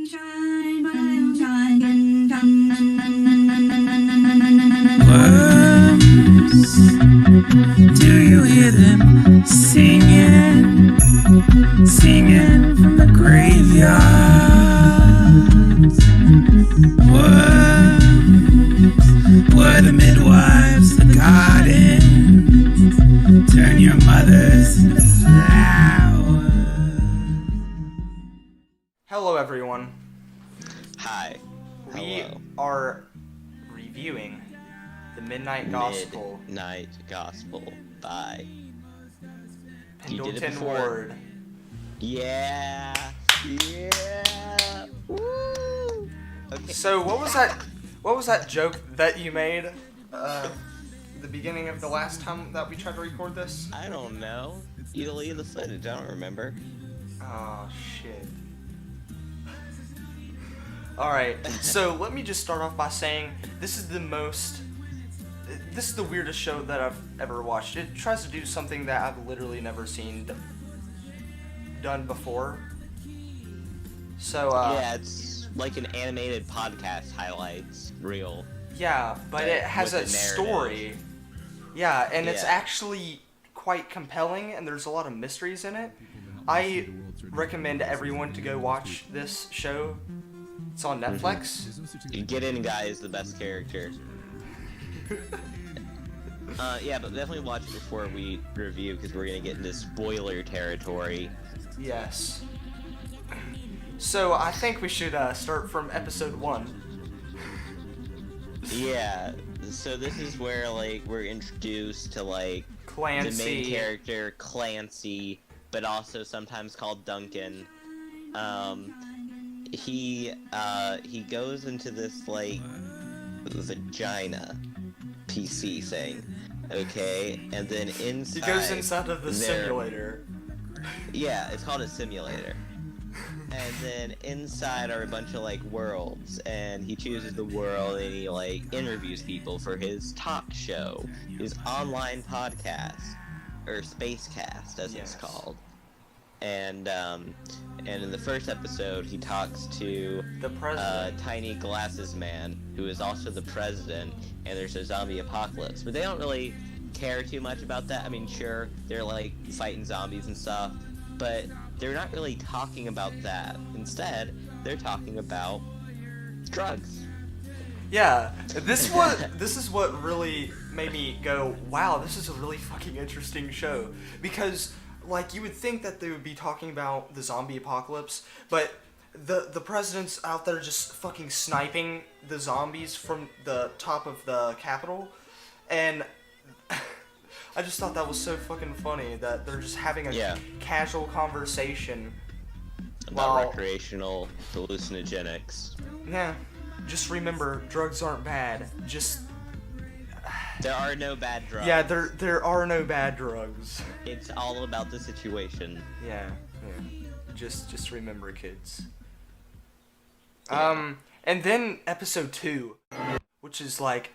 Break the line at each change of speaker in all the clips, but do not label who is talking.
Do you hear them singing, singing from the graveyards? Were the midwives the garden? Turn your mothers into flowers.
Hello everyone.
Hi.
We
Hello.
are reviewing the Midnight Gospel.
Midnight Gospel by
Pendleton Ward.
Yeah. Yeah. Woo. Okay.
So what was that joke that you made the beginning of the last time that we tried to record this?
I don't know. You deleted the footage. I don't remember.
Oh shit. Alright, so let me just start off by saying this is the weirdest show that I've ever watched. It tries to do something that I've literally never seen done before. So,
yeah, it's like an animated podcast highlights reel.
Yeah, but it has a
with the
story. Yeah, and it's
Yeah.
actually quite compelling, and there's a lot of mysteries in it. I recommend everyone to go watch this show. It's on Netflix.
Get in, guys, the best character. Yeah, but definitely watch it before we review, because we're gonna get into spoiler territory.
Yes. So I think we should start from episode 1.
Yeah, so this is where, like, we're introduced to, like,
Clancy.
the main character, Clancy, but also sometimes called Duncan. He goes into this, like, vagina PC thing, okay? And then inside...
He goes inside of the simulator.
Yeah, it's called a simulator. And then inside are a bunch of, like, worlds, and he chooses the world, and he, like, interviews people for his talk show, his online podcast, or Spacecast, as it's called. And in the first episode, he talks to
The president.
Tiny Glasses Man, who is also the president, and there's a zombie apocalypse. But they don't really care too much about that. I mean, sure, they're, like, fighting zombies and stuff, but they're not really talking about that. Instead, they're talking about drugs.
Yeah, this is what really made me go, wow, this is a really fucking interesting show. Because, like, you would think that they would be talking about the zombie apocalypse, but the president's out there just fucking sniping the zombies from the top of the Capitol, and I just thought that was so fucking funny that they're just having a casual conversation
About recreational hallucinogenics.
Yeah, just remember, drugs aren't bad. Just
there are no bad drugs.
Yeah, there are no bad drugs.
It's all about the situation.
Yeah. Just remember, kids.
Yeah.
And then episode 2, which is like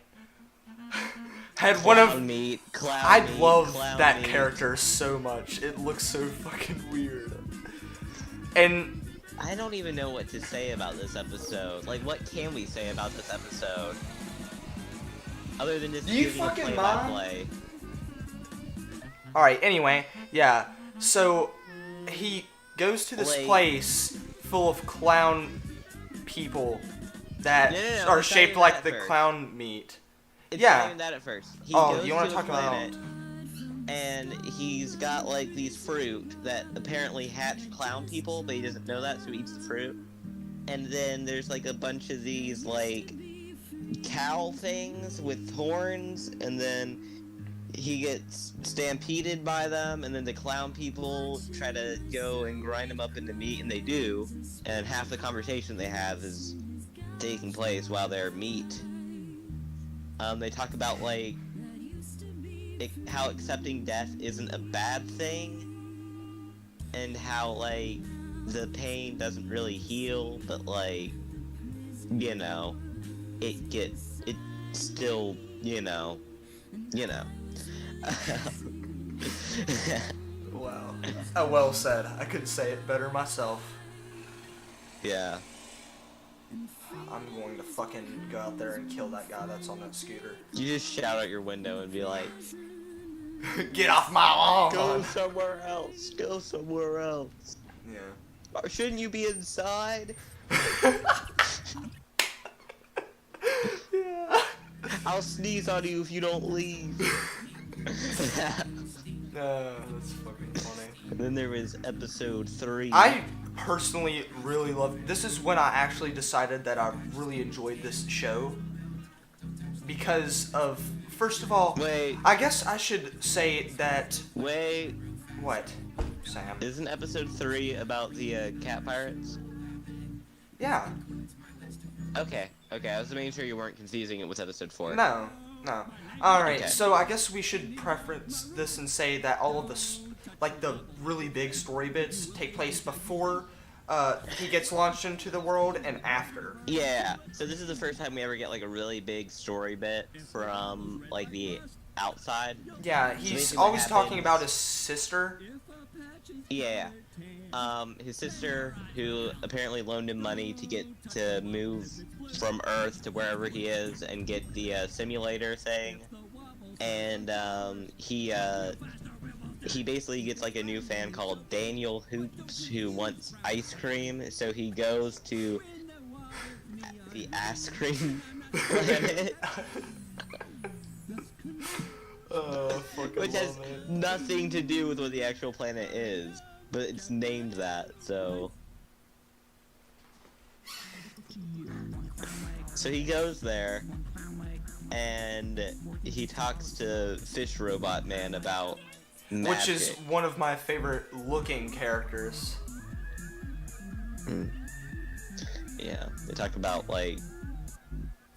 had one of I love that character so much. It looks so fucking weird. And
I don't even know what to say about this episode. Like, what can we say about this episode? Other than just giving a play-by-play.
Alright, anyway, yeah. So, he goes to this place full of clown people that are shaped like the clown meat.
It's not even that at first. He goes
you want
to
to talk
planet,
about...
and he's got, like, these fruit that apparently hatch clown people, but he doesn't know that, so he eats the fruit. And then there's, like, a bunch of these, like, cow things with horns, and then he gets stampeded by them, and then the clown people try to go and grind him up into meat, and they do, and half the conversation they have is taking place while they're meat. They talk about, like, how accepting death isn't a bad thing, and how, like, the pain doesn't really heal, but, like, you know, it still, you know.
Wow. Well said. I couldn't say it better myself.
Yeah.
I'm going to fucking go out there and kill that guy that's on that scooter.
You just shout out your window and be like,
Get off my lawn!
"Go somewhere else. Go somewhere else."
Yeah.
Or shouldn't you be inside?
Yeah.
I'll sneeze on you if you don't leave.
That's fucking funny.
And then there was episode 3.
I personally really love. This is when I actually decided that I really enjoyed this show because of. First of all,
Wait.
I guess I should say that.
Wait,
What, Sam?
isn't episode 3 about the cat pirates?
Yeah.
Okay, I was making sure you weren't confusing it with episode 4.
No. Alright,
Okay.
so I guess we should preference this and say that all of the really big story bits take place before he gets launched into the world and after.
Yeah, so this is the first time we ever get like a really big story bit from like the outside.
Yeah,
So
he's
basically what
always talking
happens-
about his sister.
Yeah. His sister, who apparently loaned him money to get to move from Earth to wherever he is and get the simulator thing, and he basically gets like a new fan called Daniel Hoops who wants ice cream, so he goes to the ice cream planet. Which has nothing to do with what the actual planet is, but it's named that, so... So he goes there, and he talks to Fish Robot Man about magic.
Which is one of my favorite looking characters.
Yeah, they talk about, like,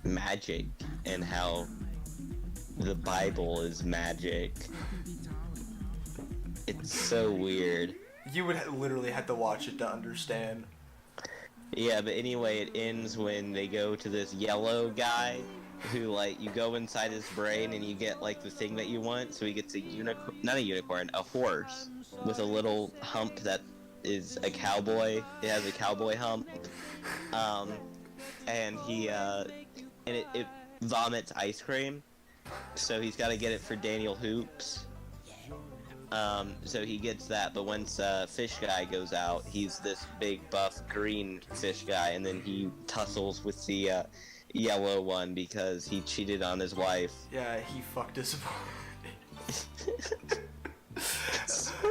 magic, and how the Bible is magic. It's so weird.
You would literally have to watch it to understand.
Yeah, but anyway, it ends when they go to this yellow guy who, like, you go inside his brain and you get, like, the thing that you want. So he gets a not a unicorn, a horse with a little hump that is a cowboy. It has a cowboy hump. And he, and it vomits ice cream. So he's got to get it for Daniel Hoops. So he gets that, but once Fish Guy goes out, he's this big buff green fish guy, and then he tussles with the yellow one because he cheated on his wife.
Yeah, he fucked his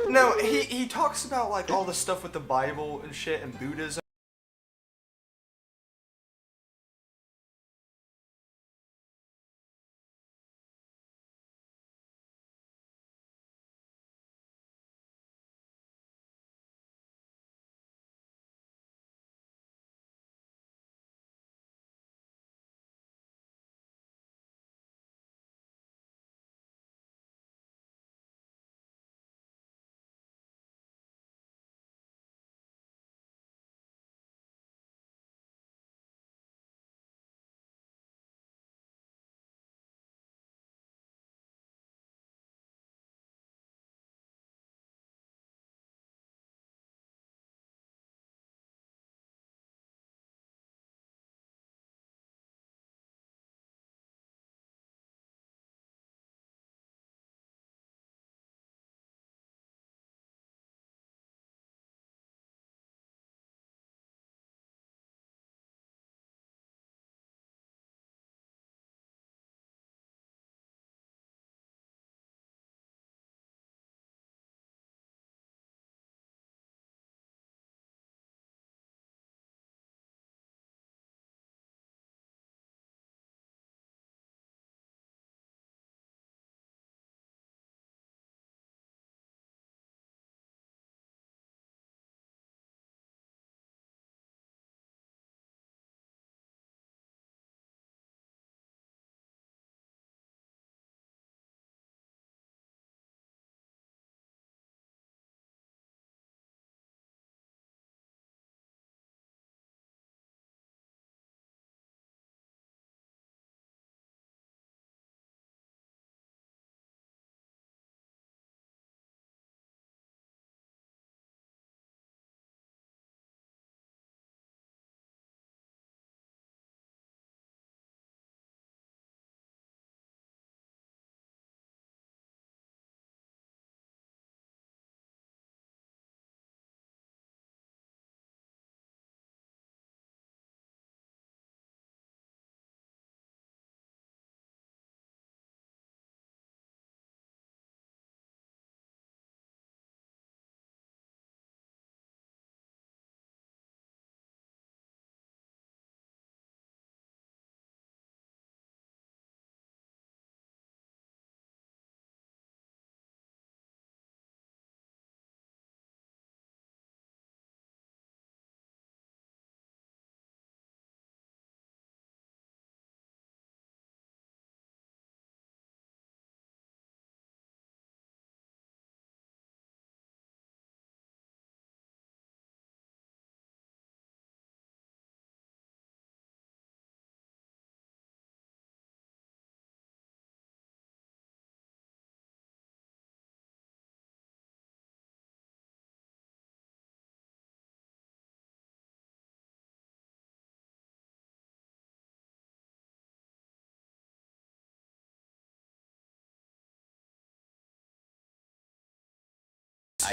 No, he talks about like all the stuff with the Bible and shit and Buddhism.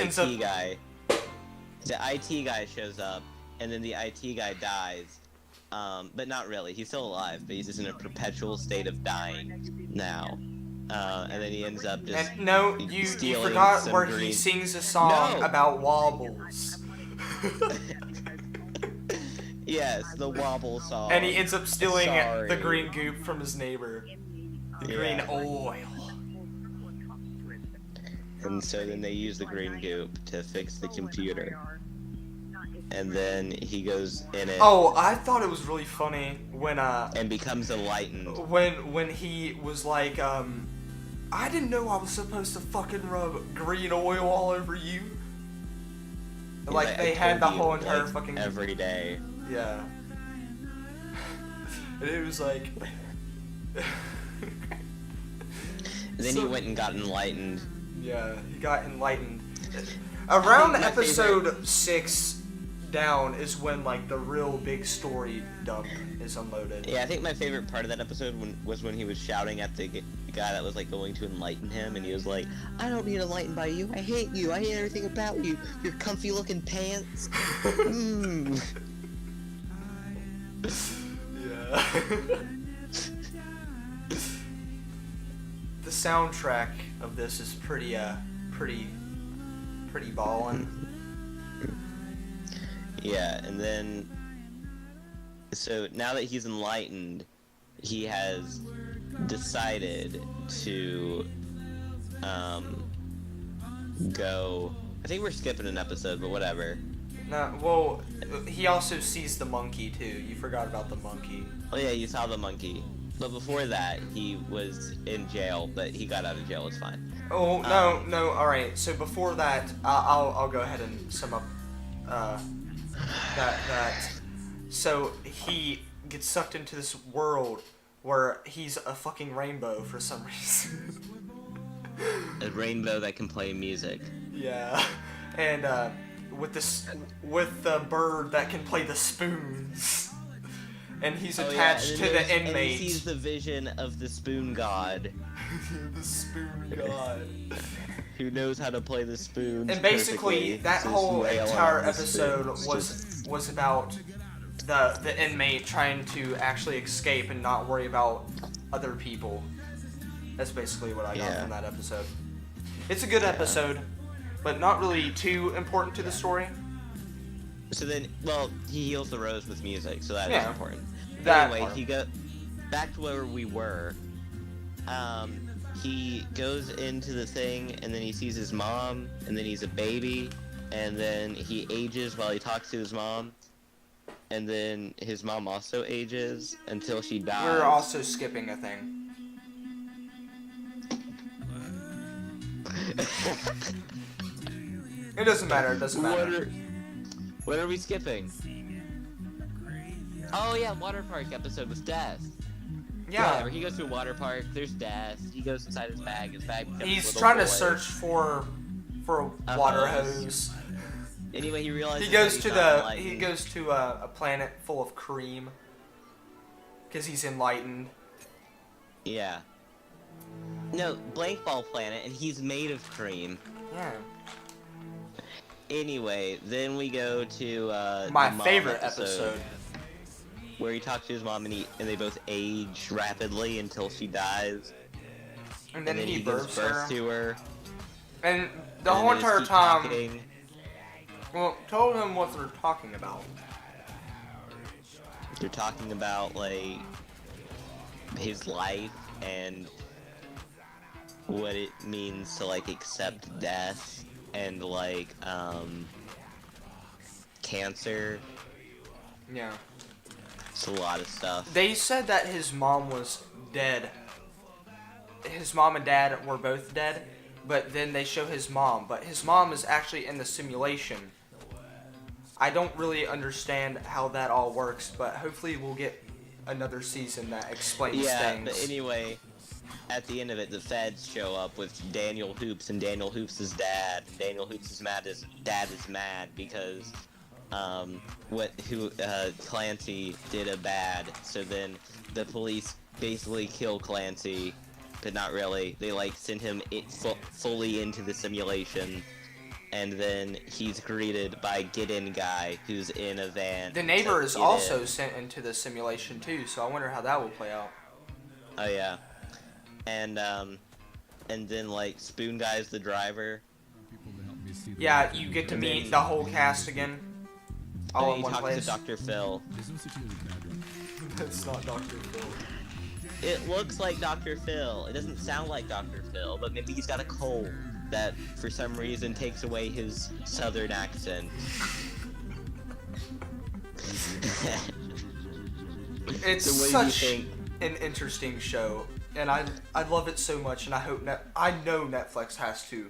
ends
IT
up.
guy. The IT guy shows up, and then the IT guy dies. But not really. He's still alive, but he's just in a perpetual state of dying now. And then he ends up just
And no, you
stealing
forgot
some
where
green...
he sings a song
No!
about wobbles.
Yes, the wobble song.
And he ends up stealing
Sorry.
the green goop from his neighbor. The green oil.
And so then they use the green goop to fix the computer. And then he goes in it
Oh, I thought it was really funny when
and becomes enlightened.
when he was like, I didn't know I was supposed to fucking rub green oil all over you.
He's
Like they
"I
had the
told you,
whole entire
like,
fucking
every day.
yeah. And it was like.
Then
So-
he went and got enlightened.
Yeah, he got enlightened. Around
my
episode 6 down is when like the real big story dump is unloaded.
Yeah, I think my favorite part of that episode was when he was shouting at the guy that was like going to enlighten him, and he was like, "I don't need enlightened by you. I hate you. I hate everything about you. Your comfy looking pants." Mm.
Yeah. The soundtrack of this is pretty ballin'.
Yeah, and then so now that he's enlightened, he has decided to go. I think we're skipping an episode, but whatever.
No, well, he also sees the monkey too. You forgot about the monkey.
Oh yeah, you saw the monkey. But before that, he was in jail, but he got out of jail. It's fine.
Oh no. All right. So before that, I'll go ahead and sum up that. So he gets sucked into this world where he's a fucking rainbow for some reason.
A rainbow that can play music.
Yeah, and with the bird that can play the spoons, and he's attached to the
And
inmate.
he sees the vision of the spoon god,
The spoon god.
who knows how to play the spoons.
And basically,
perfectly.
that
So
whole
wail
entire
on the
episode
spoons.
was about the inmate trying to actually escape and not worry about other people. That's basically what I got
Yeah.
from that episode. It's a good episode, but not really too important to the story.
So then, well, he heals the rose with music, so that is
Yeah.
important.
That
Anyway,
part.
he go back to where we were. He goes into the thing, and then he sees his mom, and then he's a baby, and then he ages while he talks to his mom, and then his mom also ages until she dies.
We're also skipping a thing. It doesn't matter. It doesn't matter.
What are we skipping? Oh yeah, water park episode with death.
Yeah.
Whatever. He goes to a water park. There's death. He goes inside his bag. His bag becomes a
He's
little
trying to
boy.
search for a
A
water
hose.
hose.
Anyway, he realizes
He goes
that
to
he's not
he
enlightened.
goes to a planet full of cream because he's enlightened.
Yeah. No, blank ball planet, and he's made of cream.
Yeah.
Anyway, then we go to
My
the mom
favorite episode.
where he talks to his mom, and they both age rapidly until she dies.
And then he
gives
births
birth
her.
to her.
And the
and
whole
they just
entire
keep
time,
talking.
well, tell him what they're talking about.
They're talking about like his life and what it means to like accept death and like cancer.
Yeah.
It's a lot of stuff.
They said that his mom was dead. His mom and dad were both dead, but then they show his mom. But his mom is actually in the simulation. I don't really understand how that all works, but hopefully we'll get another season that explains
Yeah,
things.
but anyway, at the end of it, the feds show up with Daniel Hoops and Daniel Hoops' dad. Daniel Hoops' dad is mad because Clancy did a bad. So then the police basically kill Clancy, but not really. They like send him fully into the simulation, and then he's greeted by Get In Guy, who's in a van.
The neighbor is also sent into the simulation too, so I wonder how that will play out.
Oh yeah, and then like Spoon Guy's the driver.
Yeah, you get to meet the whole cast again, all in one
place.
place.
To Dr. Phil.
It's not Dr. Phil.
It looks like Dr. Phil. It doesn't sound like Dr. Phil, but maybe he's got a cold that, for some reason, takes away his southern accent.
It's
So
such an interesting show, and I love it so much, and I hope I know Netflix has to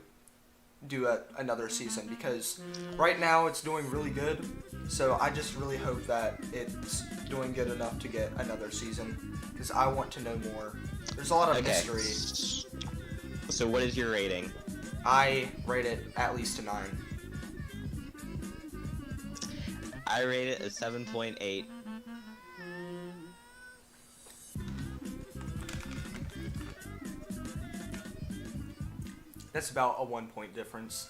do another season, because right now it's doing really good. So I just really hope that it's doing good enough to get another season, because I want to know more. There's a lot of mystery.
So what is your rating?
I rate it at least a 9.
I rate it a 7.8.
That's about a 1 point difference.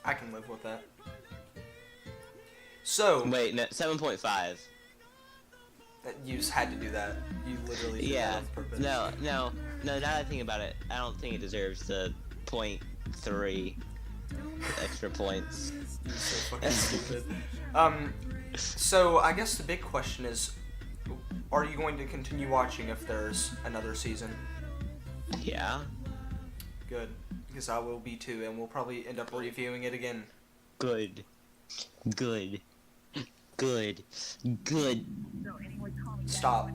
I can live with that. So
Wait, no, 7.5.
you just had to do that. You literally did that on purpose.
No. Now that I think about it, I don't think it deserves the 0.3 extra points.
You're so fucking stupid. So I guess the big question is, are you going to continue watching if there's another season?
Yeah.
Good, because I will be too, and we'll probably end up reviewing it again.
Good.
Stop.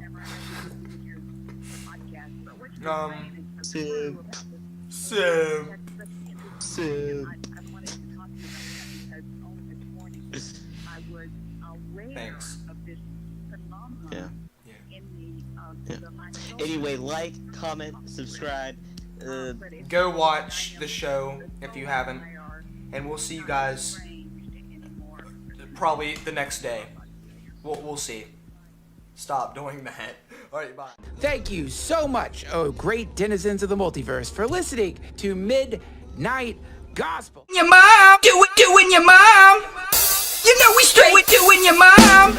Simp. Thanks.
Yeah. Anyway, like, comment, subscribe.
Go watch the show if you haven't, and we'll see you guys probably the next day. We'll see. Stop doing that. Alright, bye.
Thank you so much, oh great denizens of the multiverse, for listening to Midnight Gospel. Your mom, doing your mom. You know we straight doing your mom.